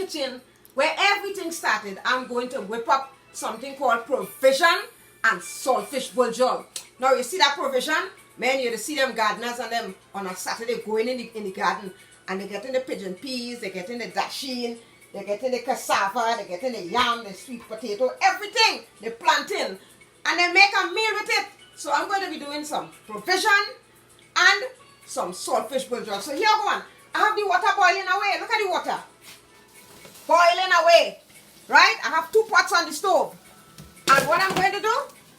kitchen where everything started. I'm going to whip up something called provision and saltfish buljol. Now you see that provision? Man, you see them gardeners and them on a Saturday going in the garden, and they getting the pigeon peas, they getting the dasheen, they getting the cassava, they getting the yam, the sweet potato, everything they planting, and they make a meal with it. So I'm going to be doing some provision and some saltfish buljol. So here go on. I have the water boiling away. Look at the water. Boiling away. Right? I have 2 pots on the stove. And what I'm going to do,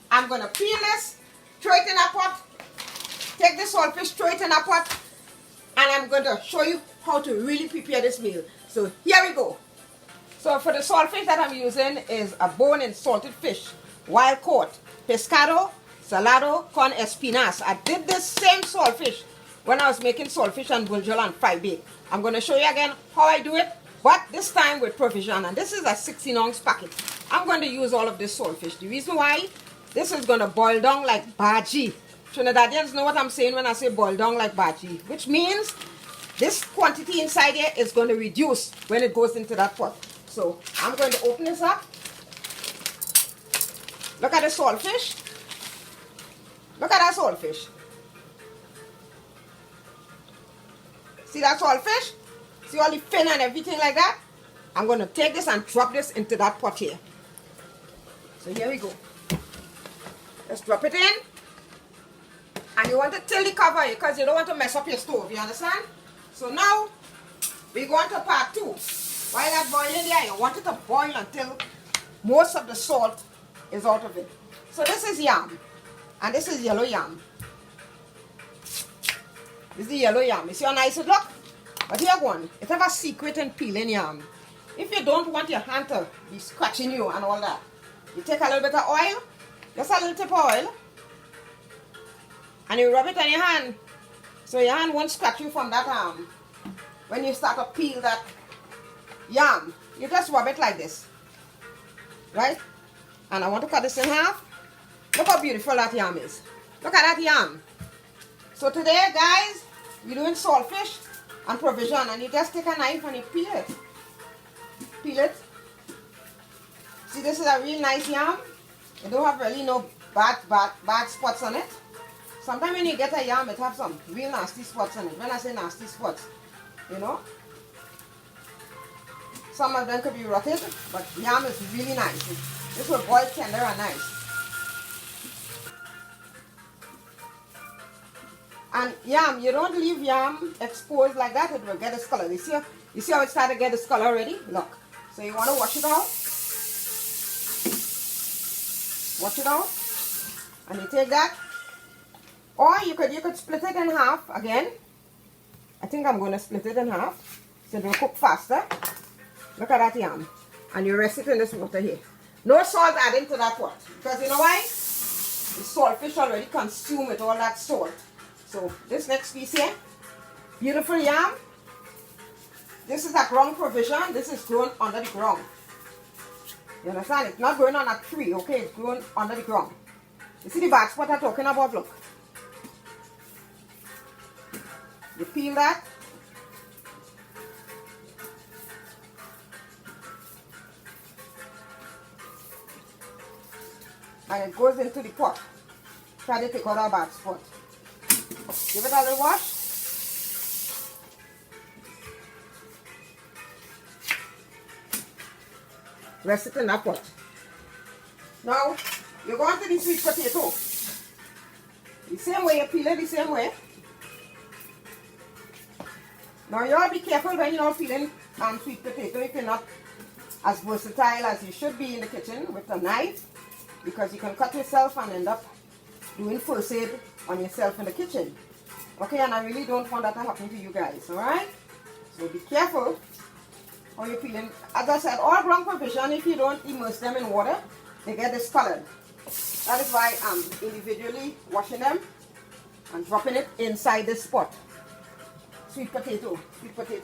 I'm going to peel this, throw it in a pot, take the saltfish, throw it in a pot, and I'm going to show you how to really prepare this meal. So here we go. So for the saltfish that I'm using is a bone and salted fish, wild caught, pescado, salado con espinas. I did this same saltfish when I was making saltfish and buljol and fried bake. I'm going to show you again how I do it, but this time with provision. And this is a 16-ounce packet. I'm going to use all of this saltfish. The reason why, this is going to boil down like bhaji. Trinidadians know what I'm saying when I say boil down like bhaji, which means this quantity inside here is going to reduce when it goes into that pot. So I'm going to open this up. Look at the saltfish. Look at that saltfish. See that saltfish? See all the fin and everything like that? I'm going to take this and drop this into that pot here. So here we go. Let's drop it in. And you want to tilt the cover because you don't want to mess up your stove. You understand? So now, we go on to part 2. While that's boiling there, you want it to boil until most of the salt is out of it. So this is yam. And this is yellow yam. This is the yellow yam. You see how nice it look? But here one, it have a secret in peeling yam. If you don't want your hand to be scratching you and all that, you take a little bit of oil, just a little tip of oil, and you rub it on your hand, so your hand won't scratch you from that when you start to peel that yam. You just rub it like this, right? And I want to cut this in half. Look how beautiful that yam is. Look at that yam. So today, guys, we're doing saltfish and provision, and you just take a knife and you peel it. Peel it. See, this is a real nice yam. It don't have really no bad spots on it. Sometimes when you get a yam, it has some real nasty spots on it. When I say nasty spots, you know, some of them could be rotted, but yam is really nice. This will boil tender and nice. And yam, you don't leave yam exposed like that, it will get discolored. You see how it started to get discolored already? Look. So you want to wash it out. Wash it out. And you take that. Or you could split it in half again. I think I'm going to split it in half so it will cook faster. Look at that yam. And you rest it in this water here. No salt added to that pot. Because you know why? The saltfish already consume with all that salt. So this next piece here, beautiful yam. This is a ground provision. This is grown under the ground. You understand? It's not growing on a tree, okay? It's grown under the ground. You see the bad spot I'm talking about? Look. You peel that. And it goes into the pot. Try to take out our bad spot. Give it a little wash. Rest it in that pot. Now, you go on to the sweet potato. The same way, you peel it the same way. Now, you all be careful when you're peeling sweet potato if you're not as versatile as you should be in the kitchen with a knife, because you can cut yourself and end up doing first aid on yourself in the kitchen. Okay, and I really don't want that to happen to you guys, alright? So be careful how you're peeling. As I said, all ground provision, if you don't immerse them in water, they get discolored. That is why I'm individually washing them and dropping it inside this pot. Sweet potato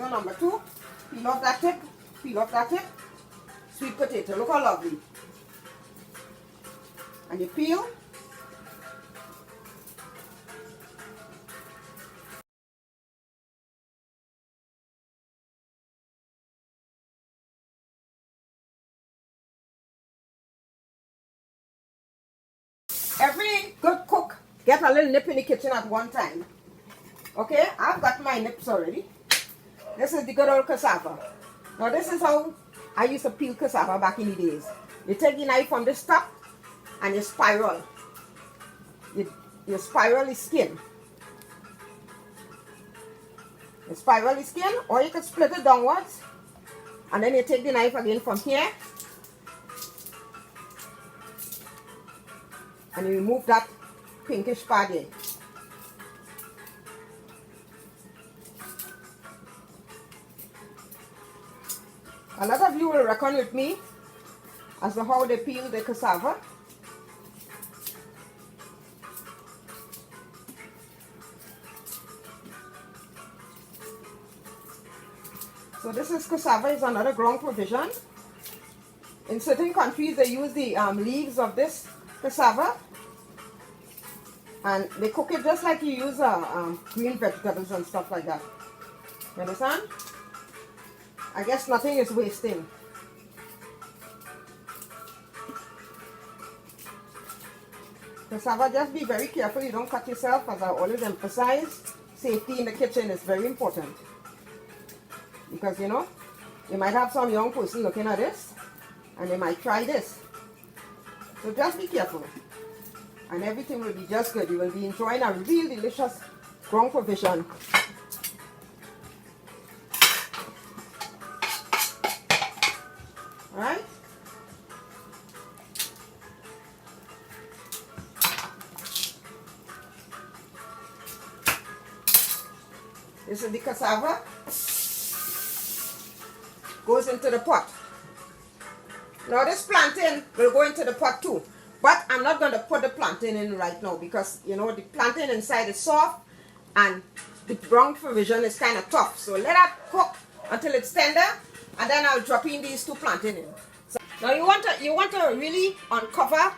number 2. Peel off that tip, peel off that tip. Sweet potato, look how lovely. And you peel. Every good cook get a little nip in the kitchen at one time. Okay, I've got my nips already. This is the good old cassava. Now this is how I used to peel cassava back in the days. You take the knife from this top and you spiral. You spiral the skin. You spiral the skin, or you can split it downwards. And then you take the knife again from here. And you remove that pinkish part there. A lot of you will reckon with me as to how they peel the cassava. So this is cassava, is another ground provision. In certain countries they use the leaves of this cassava and they cook it just like you use green vegetables and stuff like that. You understand? I guess nothing is wasting. Cassava, just be very careful you don't cut yourself, as I always emphasize. Safety in the kitchen is very important. Because you know, you might have some young person looking at this and they might try this. So just be careful. And everything will be just good. You will be enjoying a real delicious ground provision. Alright? This is the cassava. Goes into the pot. Now this plantain will go into the pot too. But I'm not going to put the plantain in right now because, you know, the plantain inside is soft and the ground provision is kind of tough. So let that cook until it's tender and then I'll drop in these two plantain in. So, now you want to really uncover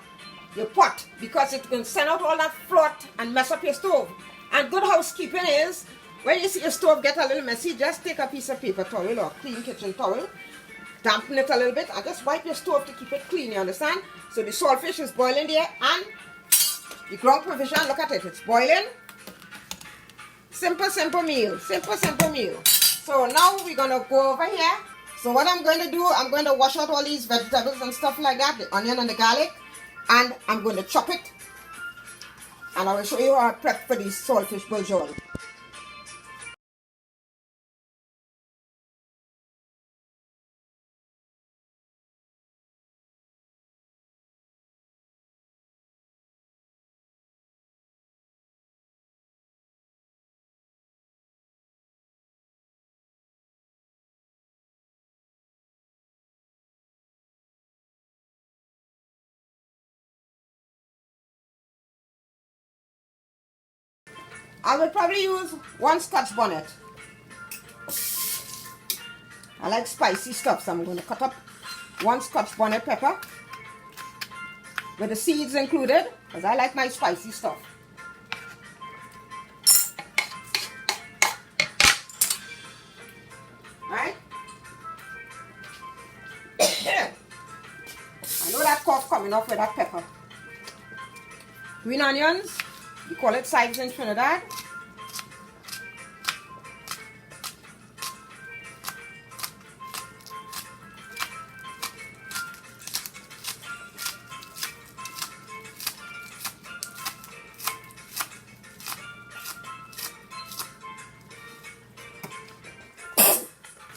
your pot because it can send out all that float and mess up your stove. And good housekeeping is, when you see your stove get a little messy, just take a piece of paper towel or clean kitchen towel, dampen it a little bit and just wipe your stove to keep it clean, you understand? So the saltfish is boiling there and the ground provision, look at it, it's boiling. Simple, simple meal. Simple, simple meal. So now we're going to go over here. So what I'm going to do, I'm going to wash out all these vegetables and stuff like that, the onion and the garlic, and I'm going to chop it. And I will show you how I prep for the saltfish buljol. I will probably use one Scotch bonnet. I like spicy stuff, so I'm going to cut up one Scotch bonnet pepper with the seeds included, because I like my spicy stuff. Alright? I know that cough coming off with that pepper. Green onions. We call it chives in Trinidad.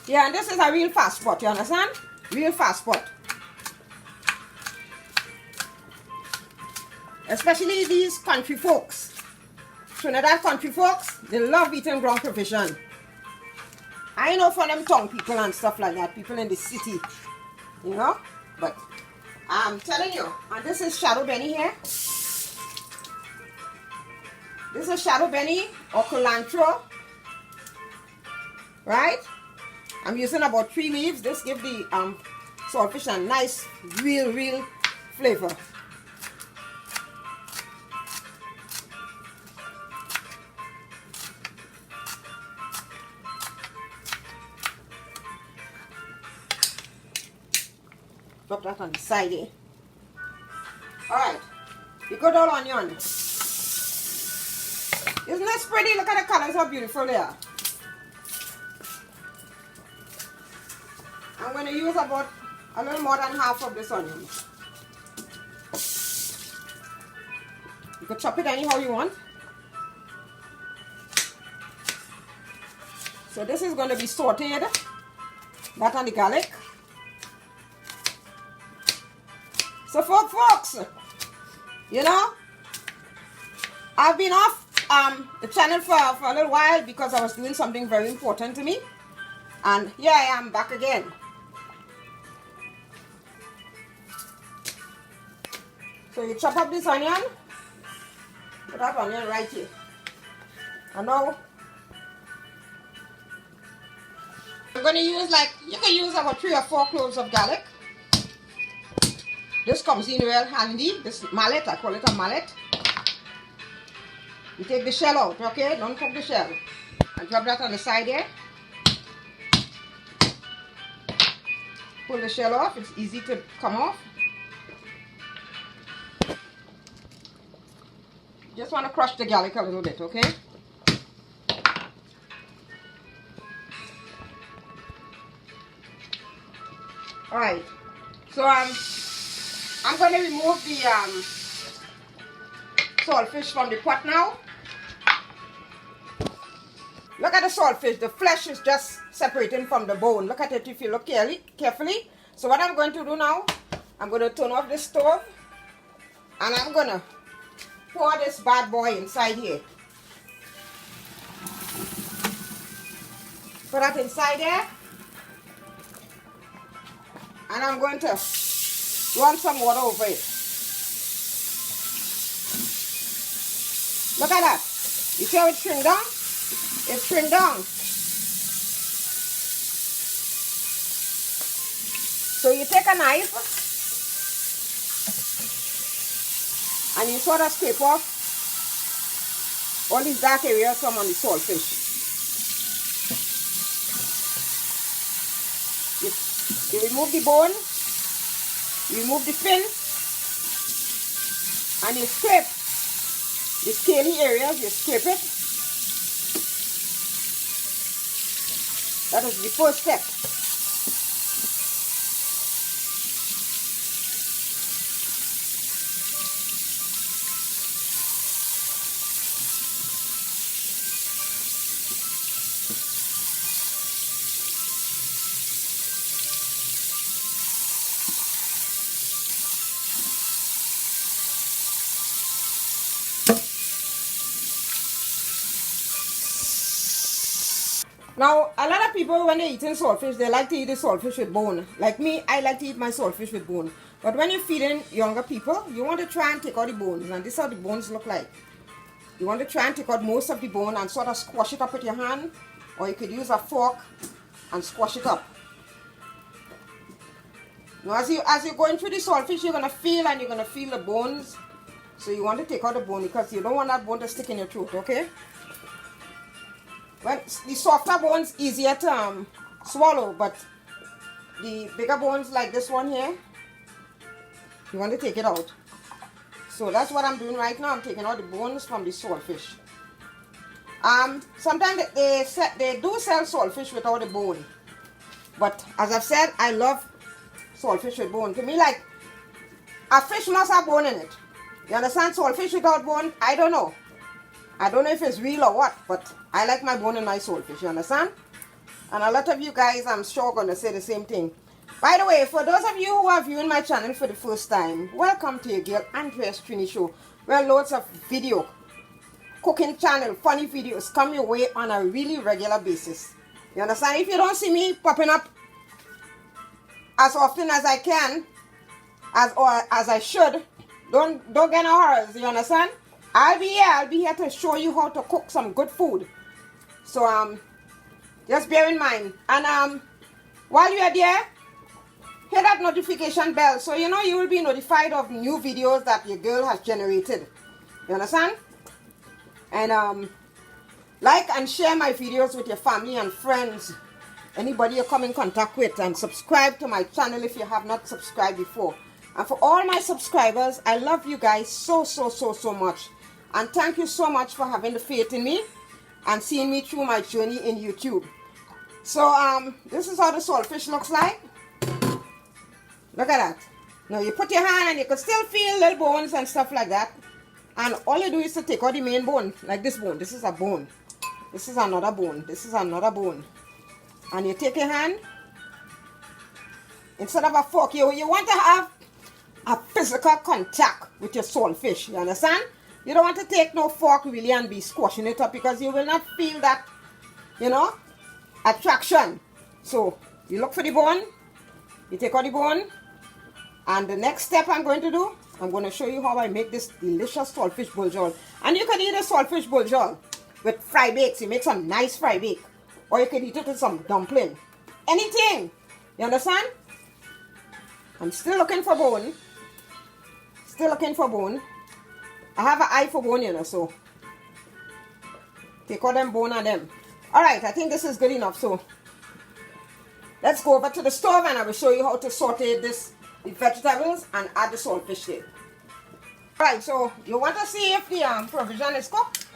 Yeah, and this is a real fast pot, you understand? Real fast pot. Especially these country folks. Trinidad country folks, they love eating ground provision. I know for them town people and stuff like that, people in the city, you know. But I'm telling you, and this is shadow benny here. This is shadow benny or cilantro, right? I'm using about 3 leaves. This gives the saltfish a nice, real flavor. Drop that on the side here. Alright. the good old onion. Isn't this pretty? Look at the colors, how beautiful they are. I'm going to use about a little more than half of this onion. You can chop it anyhow you want. So this is going to be sauteed, that and the garlic. So folks, you know, I've been off the channel for a little while because I was doing something very important to me. And here I am back again. So you chop up this onion. Put that onion right here. And now I'm going to use, like, you can use about 3 or 4 cloves of garlic. This comes in real handy. This mallet, I call it a mallet. You take the shell out, okay? Don't cook the shell. And drop that on the side here. Pull the shell off. It's easy to come off. Just want to crush the garlic a little bit, okay? Alright. So I'm going to remove the saltfish from the pot now. Look at the saltfish. The flesh is just separating from the bone. Look at it if you look carefully. So what I'm going to do now, I'm going to turn off the stove and I'm going to pour this bad boy inside here. Put that inside there. And I'm going to run some water over it. Look at that. You see how it shrink down? It shrink down. So you take a knife and you sort of scrape off all these dark areas from on the saltfish. You remove the bone, you remove the fin, and you scrape the scaly areas, you scrape it. That is the first step. Now, a lot of people, when they're eating saltfish, they like to eat the saltfish with bone. Like me, I like to eat my saltfish with bone. But when you're feeding younger people, you want to try and take out the bones. And this is how the bones look like. You want to try and take out most of the bone and sort of squash it up with your hand. Or you could use a fork and squash it up. Now, as you're going through the saltfish, you're going to feel the bones. So you want to take out the bone because you don't want that bone to stick in your throat, okay? Well, the softer bones easier to swallow, but the bigger bones like this one here, you want to take it out. So that's what I'm doing right now. I'm taking out the bones from the saltfish. Sometimes they do sell saltfish without the bone, but as I've said, I love saltfish with bone. To me, like, a fish must have bone in it. You understand? Saltfish without bone, I don't know. I don't know if it's real or what, but I like my bone in my saltfish, you understand? And a lot of you guys, I'm sure, going to say the same thing. By the way, for those of you who are viewing my channel for the first time, welcome to your girl Andrea's Trini Show, where loads of video, cooking channel, funny videos come your way on a really regular basis. You understand? If you don't see me popping up as often as I can, as I should, don't get no horrors, you understand? I'll be here to show you how to cook some good food. So just bear in mind. And while you are there, hit that notification bell so you know you will be notified of new videos that your girl has generated. You understand? And like and share my videos with your family and friends, anybody you come in contact with, and subscribe to my channel if you have not subscribed before. And for all my subscribers, I love you guys so much. And thank you so much for having the faith in me and seeing me through my journey in YouTube. So this is how the saltfish looks like. Look at that. Now you put your hand and you can still feel little bones and stuff like that. And all you do is to take out the main bone, like this bone. This is a bone. This is another bone. This is another bone. And you take your hand, instead of a fork, you want to have a physical contact with your saltfish. You understand? You don't want to take no fork really and be squashing it up, because you will not feel that, you know, attraction. So you look for the bone, you take out the bone, and the next step I'm going to do, I'm going to show you how I make this delicious saltfish buljol. And you can eat a saltfish buljol with fry bakes. You make some nice fry bake, or you can eat it with some dumpling, anything. You understand? I'm still looking for bone. Still looking for bone. I have an eye for bone, you know, so take out them bone and them. Alright, I think this is good enough. So let's go over to the stove and I will show you how to saute the vegetables and add the saltfish there. Alright, so you want to see if the provision is cooked.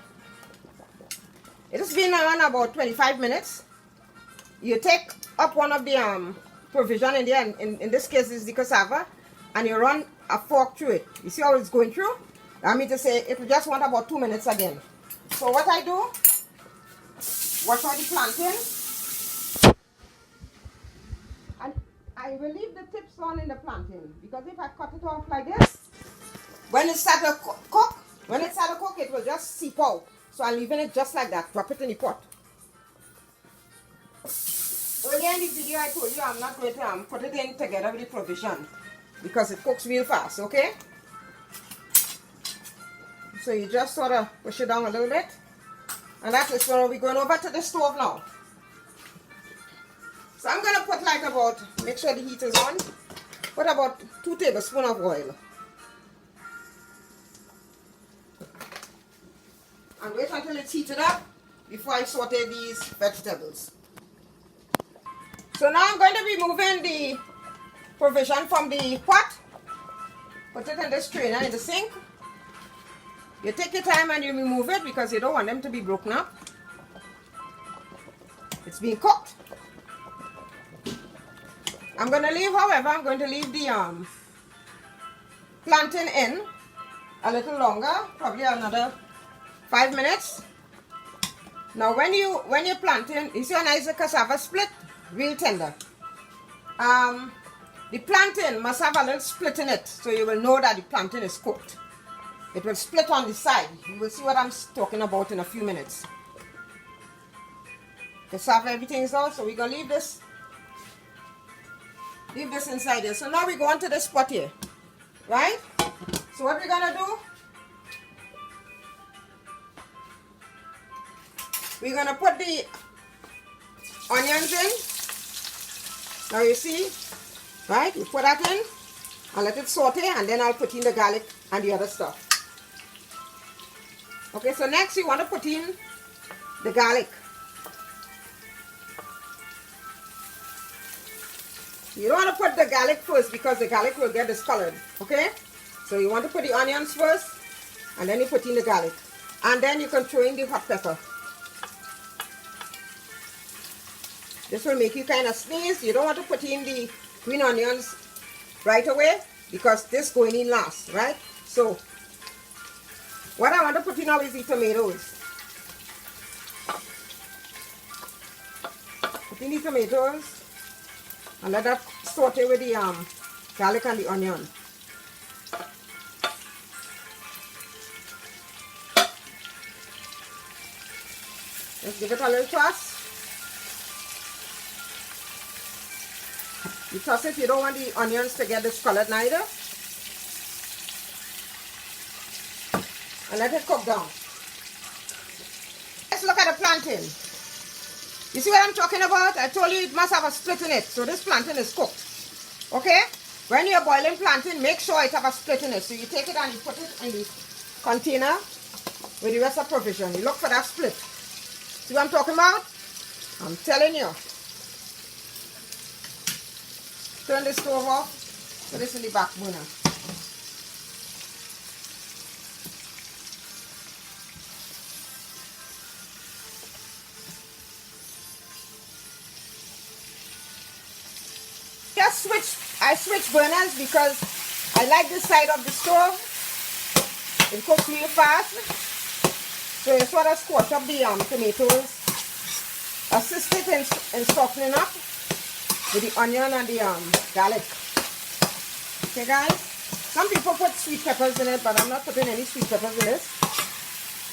It has been on about 25 minutes. You take up one of the provision in there, and in this case is the cassava, and you run a fork through it. You see how it's going through? I mean to say it will just want about 2 minutes again. So what I do, wash out the plantain, and I will leave the tips on in the plantain, because if I cut it off like this, when it starts to cook, it will just seep out. So I'm leaving it just like that. Drop it in the pot. Earlier in the video I told you I'm not going to put it in together with the provision, because it cooks real fast, okay? So you just sort of push it down a little bit. And that is where we're going over to the stove now. So I'm going to put like about, make sure the heat is on, put about 2 tablespoons of oil. And wait until it's heated up before I saute these vegetables. So now I'm going to be moving the provision from the pot. Put it in this strainer in the sink. You take your time and you remove it, because you don't want them to be broken up. It's being cooked. I'm going to leave, however, I'm going to leave the plantain in a little longer, probably another 5 minutes. Now when you plantain, you see how nice the cassava split? Real tender. The plantain must have a little split in it, so you will know that the plantain is cooked. It will split on the side. You will see what I'm talking about in a few minutes. Cassava, everything is out, so we're going to leave this inside here. So now we go on to this pot here, right? So what we're going to do, we're going to put the onions in. Now you see, right? You put that in and let it saute, and then I'll put in the garlic and the other stuff. Okay, so next you want to put in the garlic. You don't want to put the garlic first, because the garlic will get discolored, okay? So you want to put the onions first, and then you put in the garlic. And then you can throw in the hot pepper. This will make you kind of sneeze. You don't want to put in the green onions right away, because this going in last, right? So what I want to put in now is the tomatoes. Put in the tomatoes and let that saute with the garlic and the onion. Let's give it a little toss. You toss it, you don't want the onions to get discolored neither. And let it cook down. Let's look at the plantain. You see what I'm talking about? I told you it must have a split in it. So this plantain is cooked. Okay? When you're boiling plantain, make sure it have a split in it. So you take it and you put it in the container with the rest of provision. You look for that split. See what I'm talking about? I'm telling you. Turn the stove off. Put this in the back burner. switch burners because I like this side of the stove. It cooks real fast. So you sort of squash up the tomatoes. Assist it in softening up with the onion and the garlic. Okay guys? Some people put sweet peppers in it, but I'm not putting any sweet peppers in this.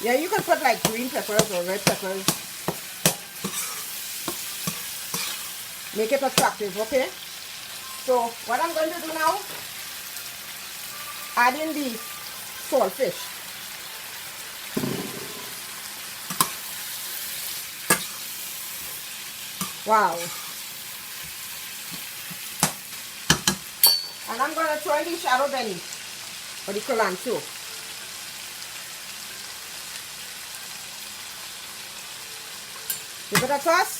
Yeah, you can put like green peppers or red peppers. Make it attractive, okay? So what I'm going to do now, add in the saltfish. Wow. And I'm going to throw in the shadow benny or the cilantro. Give it a toss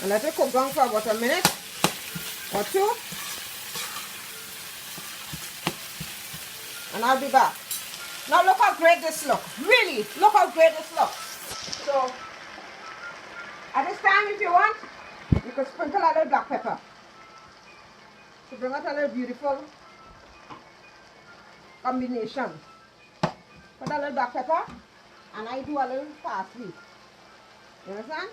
and let it cook down for about a minute or two, and I'll be back. Now look how great this looks. Really, look how great this looks. So at this time, if you want, you could sprinkle a little black pepper to bring out a little beautiful combination. Put a little black pepper, and I do a little parsley. You understand?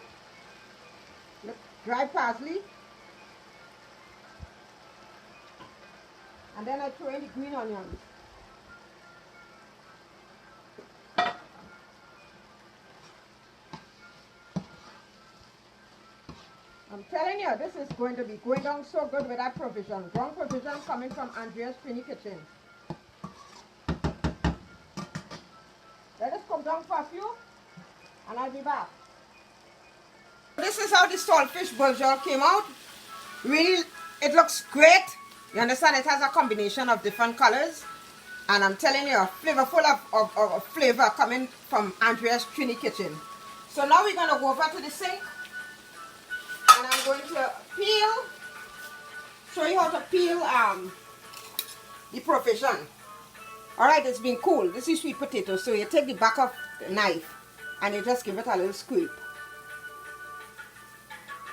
Look, dry parsley. And then I throw in the green onions. I'm telling you, this is going to be going down so good with that provision. Ground provision coming from Andrea's Trini Kitchen. Let us cook down for a few, and I'll be back. This is how the Saltfish Buljol came out. Really, it looks great. You understand? It has a combination of different colors. And I'm telling you, flavorful of flavor coming from Andrea's Trini Kitchen. So now we're going to go over to the sink. And I'm going to show you how to peel the provision. Alright, it's been cool. This is sweet potato. So you take the back of the knife and you just give it a little scrape.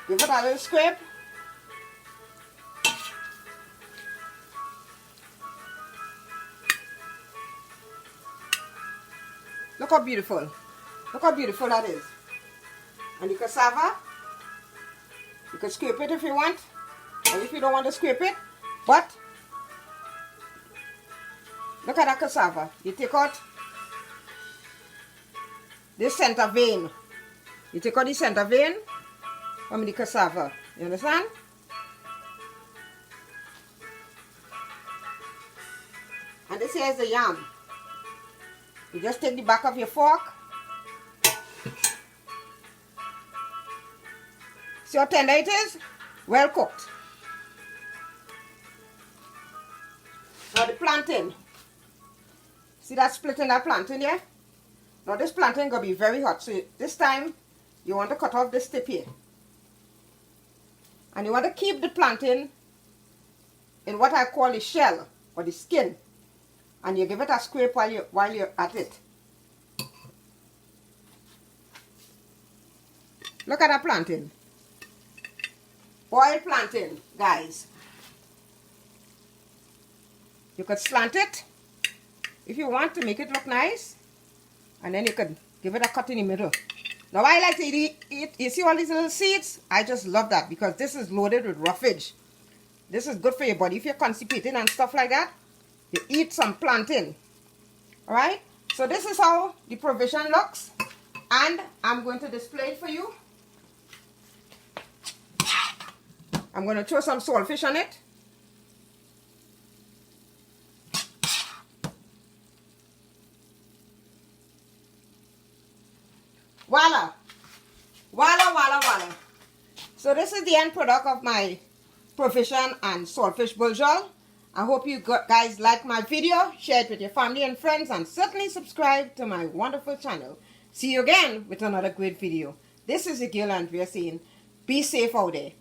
Give it a little scrape. Look how beautiful. Look how beautiful that is. And the cassava, you can scrape it if you want, or if you don't want to scrape it. But look at that cassava. You take out this center vein. You take out the center vein from the cassava. You understand? And this here is the yam. You just take the back of your fork. See how tender it is? Well cooked. Now the plantain. See that split in that plantain here? Now this plantain is going to be very hot. So this time you want to cut off this tip here. And you want to keep the plantain in what I call the shell or the skin. And you give it a scrape while you're at it. Look at that plantain. Boiled plantain, guys. You could slant it if you want to make it look nice. And then you could give it a cut in the middle. Now I like to eat, you see all these little seeds? I just love that because this is loaded with roughage. This is good for your body. If you're constipated and stuff like that, you eat some plantain. Alright? So this is how the provision looks. And I'm going to display it for you. I'm going to throw some saltfish on it. Voila! Voila, voila, voila. So this is the end product of my provision and Saltfish Buljol. I hope you guys like my video. Share it with your family and friends. And certainly subscribe to my wonderful channel. See you again with another great video. This is your girl Andrea saying, be safe out there.